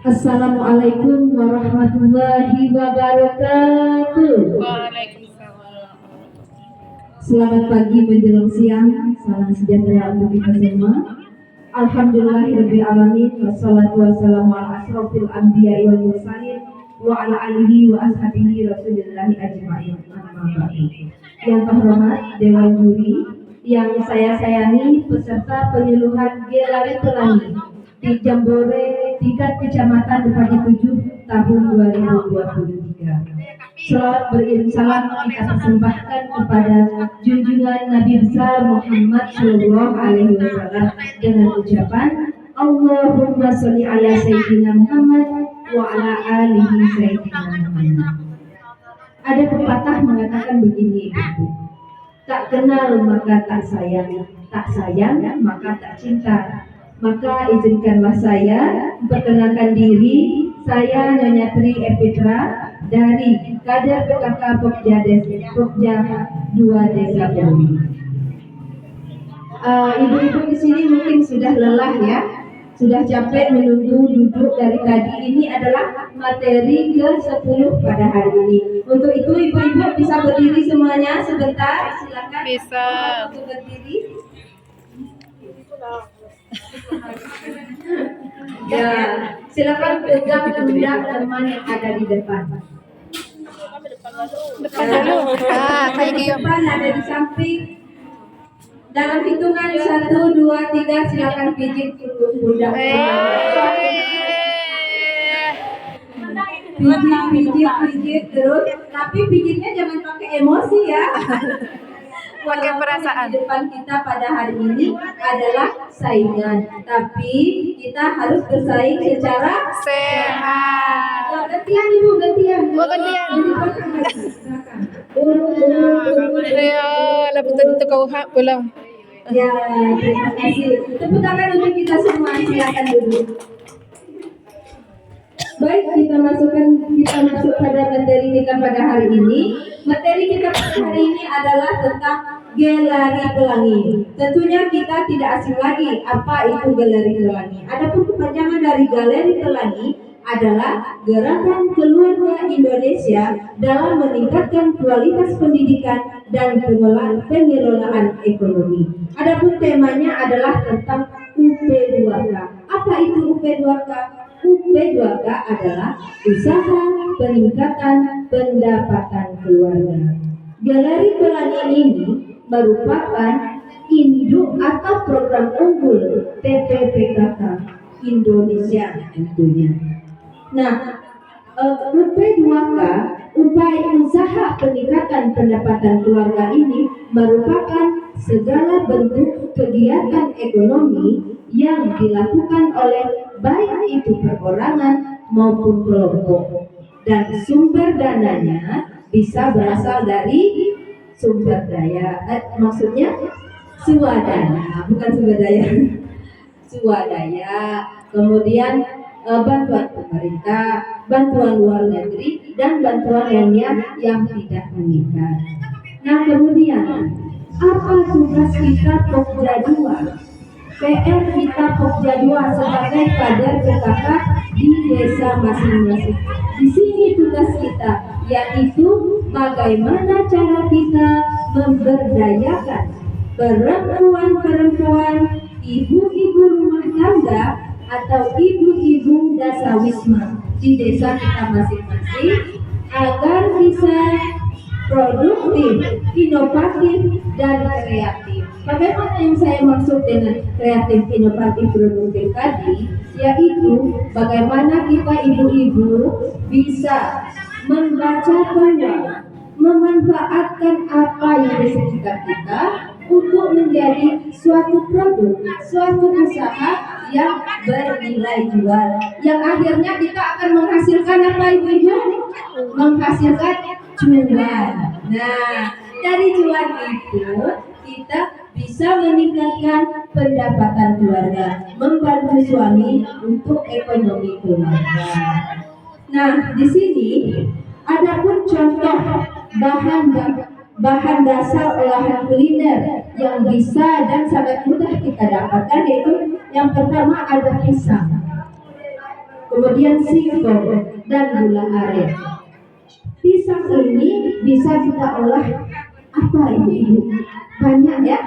Assalamualaikum warahmatullahi wabarakatuh. Waalaikumsalam. Selamat pagi menjelang siang. Salam sejahtera untuk kita semua. Alhamdulillahirabbil alamin wassalatu wassalamu ala asrofil anbiya'i wal mursalin wa ala alihi wa ashabihi rasulillahi ajma'in. Amma ba'du. Yang terhormat Dewan Juri, yang saya sayangi peserta penyuluhan Gelari Pelangi di Jambore tingkat kecamatan Pagi 7 tahun 2023. Selawat beriring salam kita persembahkan kepada junjungan Nabi besar Muhammad Sallallahu Alaihi Wasallam dengan ucapan Allahumma sholli ala Sayyidina Muhammad wa ala alihi Sayyidina Muhammad. Ada pepatah mengatakan begini, Ibu. Tak kenal maka tak sayang maka tak cinta. Maka izinkanlah saya memperkenalkan diri. Saya Nyonya Tri Epitra dari Kader PKK Pokja 2 Desa Bumi. Ibu-ibu di sini mungkin sudah lelah ya, sudah capek menunggu duduk dari tadi. Ini adalah materi ke-10 pada hari ini. Untuk itu ibu-ibu bisa berdiri semuanya sebentar, silakan. Bisa. Untuk berdiri. Ya, silakan pegang pundak teman yang ada di depan. Depan dulu. Kayak gitu. Depan ada di samping. Dalam hitungan 1, 2, 3 silakan pijit pundak. Pijit terus, tapi pijitnya jangan pakai emosi ya. Pakai perasaan. Di depan kita pada hari ini adalah saingan, tapi kita harus bersaing secara Sehat. Gantian ibu, gantian. Oh, gantian. Silakan. Ya, lalu tadi kau hak pulang. Ya, terima kasih. Tepuk tangan untuk kita semua. Silakan duduk. Baik, kita masuk pada materi kita pada hari ini. Materi kita pada hari ini adalah tentang Gelari Pelangi. Tentunya kita tidak asing lagi apa itu Gelari Pelangi. Adapun kepanjangan dari Gelari Pelangi adalah Gerakan Keluarga Indonesia dalam meningkatkan kualitas pendidikan dan pengelolaan ekonomi. Adapun temanya adalah tentang UP2K. Apa itu UP2K? UP2K adalah usaha peningkatan pendapatan keluarga. Gelari Pelangi ini merupakan induk atau program unggul TPPKK Indonesia tentunya. Nah, UP2K, upaya usaha peningkatan pendapatan keluarga ini merupakan segala bentuk kegiatan ekonomi yang dilakukan oleh baik itu perorangan maupun kelompok, dan sumber dananya bisa berasal dari sumber daya, maksudnya swadaya, bukan sumber daya, swadaya, kemudian bantuan pemerintah, bantuan luar negeri, dan bantuan lainnya yang tidak mengikat. Nah, kemudian apa tugas kita Pokja 2? PR kita Pokja 2 sebagai kader PKK di desa masing-masing. Di sini tugas kita yaitu bagaimana cara kita memberdayakan perempuan-perempuan, ibu-ibu rumah tangga atau ibu-ibu dasawisma di desa kita masing-masing agar bisa produktif, inovatif, dan kreatif. Bagaimana yang saya maksud dengan kreatif, inovatif, produktif tadi? Yaitu bagaimana kita ibu-ibu bisa membaca peluang, memanfaatkan apa yang di sekitar kita untuk menjadi suatu produk, suatu usaha yang bernilai jual, yang akhirnya kita akan menghasilkan apa ibu-ibu? Menghasilkan cuan. Nah, dari cuan itu kita bisa meningkatkan pendapatan keluarga, membantu suami untuk ekonomi keluarga. Nah, di sini ada pun contoh bahan dasar olahan kuliner yang bisa dan sangat mudah kita dapatkan, yaitu yang pertama ada pisang. kemudian singkong, dan gula aren. Pisang ini bisa kita olah apa ibu-ibu? Banyak ya.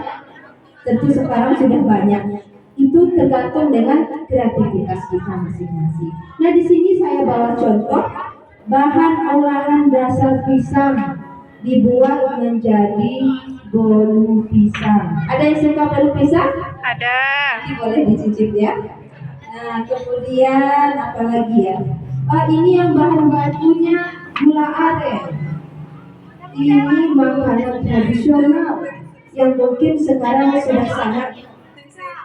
Tentu sekarang sudah banyak. Itu tergantung dengan kreativitas kita masing-masing. Nah, di sini saya bawa contoh bahan olahan dasar pisang dibuat menjadi bolu pisang. Ada yang suka bolu pisang? Ada. Ini boleh dicicip ya. Nah, kemudian apa lagi ya? Ini yang bahan bakunya gula aren. Ini makanan tradisional yang mungkin sekarang sudah sangat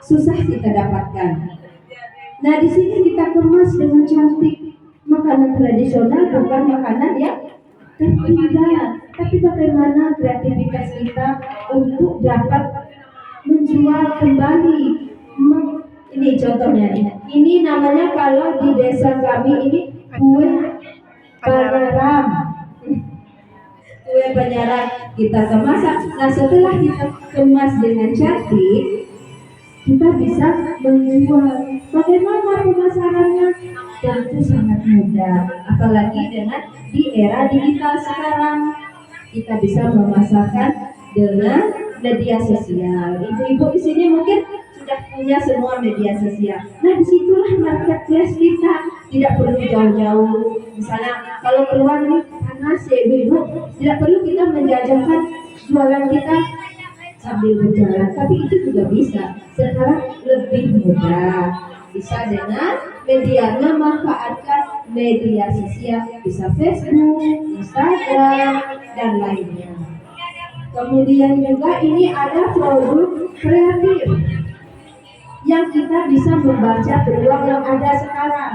susah kita dapatkan. Nah, di sini kita kemas dengan cantik. Makanan tradisional bukan makanan yang tertinggal, tapi bagaimana kreativitas kita untuk dapat menjual kembali. Ini contohnya nih. Ini namanya kalau di desa kami ini kue panyaram. Kue panyaram kita kemas. Nah, setelah kita kemas dengan cantik, kita bisa menjual. Bagaimana pemasarannya? Tentu sangat mudah, apalagi dengan di era digital sekarang. Kita bisa memasarkan dengan media sosial. Ibu-ibu di sini mungkin sudah punya semua media sosial. Nah, disitulah marketplace kita. Tidak perlu jauh-jauh. Misalnya kalau keluar nih panas ya ibu, tidak perlu kita menjajakan jualan kita sambil berjalan, tapi itu juga bisa. Sekarang lebih mudah, bisa dengan media, memanfaatkan media sosial, bisa Facebook, Instagram, dan lainnya. Kemudian juga ini ada produk kreatif yang kita bisa membaca peluang yang ada sekarang.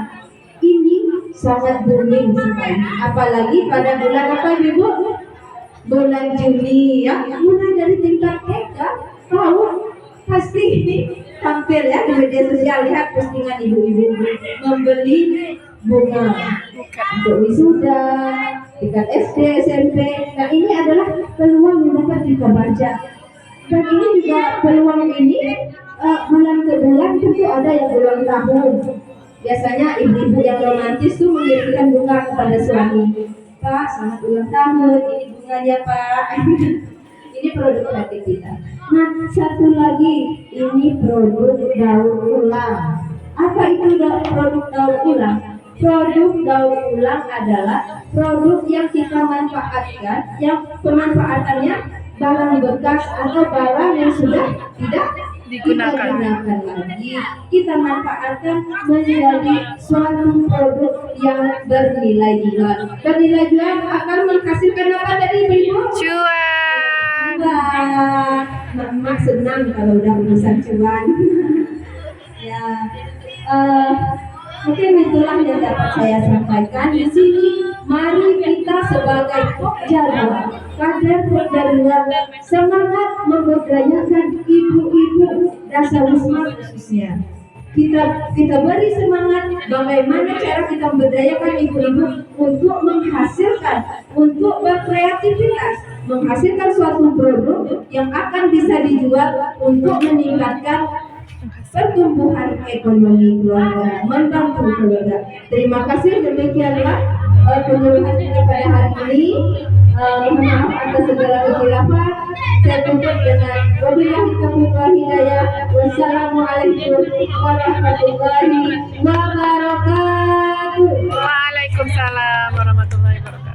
Ini sangat booming sekali, apalagi pada bulan apa ibu? Bulan Juli ya, mulai dari tingkat TK tahu pasti tampil ya di media sosial, lihat postingan ibu-ibu membeli bunga untuk wisuda, tingkat SD, SMP. Nah, ini adalah peluang yang dapat kita baca. Dan ini juga peluang ini bulan ke bulan tentu ada yang ulang tahun. Biasanya ibu-ibu yang romantis tuh mengirimkan bunga kepada suami. Pak, selamat ulang tahun, ini bunganya Pak. Ini produk kreatif kita. Nah, satu lagi, ini produk daur ulang. Apa itu produk daur ulang? Produk daur ulang adalah produk yang kita manfaatkan, yang pemanfaatannya barang bekas atau barang yang sudah tidak Digunakan. kita gunakan lagi, kita manfaatkan menjadi suatu produk yang bernilai jual. Bernilai jual akan menghasilkan apa tadi ibu? Cuan. Wah, mak senang kalau udah urusan cuan. Ya, mungkin itulah yang dapat saya sampaikan di sini. Mari kita sebagai Pokjawa, kader Pokjawa, semangat memberdayakan ibu-ibu Dasawisma khususnya. Kita beri semangat bagaimana cara kita memberdayakan ibu-ibu untuk menghasilkan, untuk berkreativitas, menghasilkan suatu produk yang akan bisa dijual untuk meningkatkan pertumbuhan ekonomi keluarga, membantu keluarga. Terima kasih, demikianlah penyuluhan kita pada hari ini. Mohon maaf atas segala kehilafan. Saya tutup dengan wabillahi taufiq wal hidayah. Wassalamualaikum warahmatullahi wabarakatuh. Waalaikumsalam warahmatullahi wabarakatuh.